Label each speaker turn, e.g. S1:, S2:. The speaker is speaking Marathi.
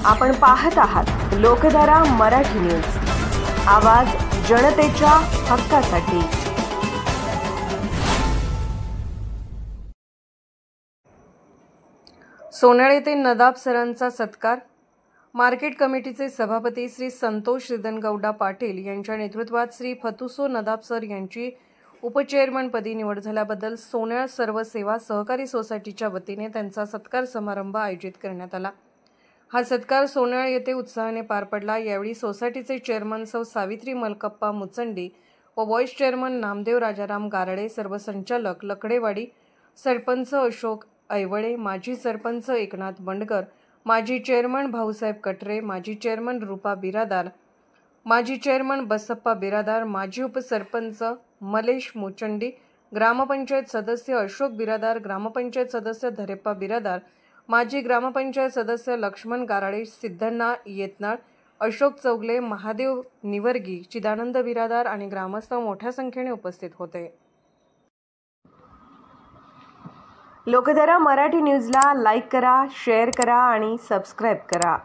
S1: आपण पाहत आहात लोकधारा मराठी न्यूज, आवाज जनतेच्या हक्कासाठी।
S2: सोन्याळ येथे नदाब सरांचा सत्कार। मार्केट कमिटीचे सभापती श्री संतोष रिदनगौडा पाटील यांच्या नेतृत्वात श्री फतुसो नदाब सर यांची उपचेअरमनपदी निवड झाल्याबद्दल सोन्याळ सर्व सेवा सहकारी सोसायटीच्या वतीने त्यांचा सत्कार समारंभ आयोजित करण्यात आला। हा सत्कार सोन्याळ येथे उत्साहाने पार पडला। यावेळी सोसायटीचे चेअरमन सौ सावित्री मलकप्पा मुचंडी व व्हाईस चेअरमन नामदेव राजाराम गारडे, सर्व संचालक लकडेवाडी, सरपंच अशोक ऐवळे, माजी सरपंच एकनाथ बंडकर, माजी चेअरमन भाऊसाहेब कटरे, माजी चेअरमन रूपा बिरादार, माजी चेअरमन बसप्पा बिरादार, माजी उपसरपंच मलेश मुचंडी, ग्रामपंचायत सदस्य अशोक बिरादार, ग्रामपंचायत सदस्य धरेप्पा बिरादार, माजी ग्रामपंचायत सदस्य लक्ष्मण गाराडे, सिद्धण्णा येतनाळ, अशोक चौगले, महादेव निवर्गी, चिदानंद बिरादार आणि ग्रामस्थ मोठ्या संख्येने उपस्थित होते।
S1: लोकधारा मराठी न्यूजला लाईक करा, शेअर करा आणि सबस्क्राईब करा।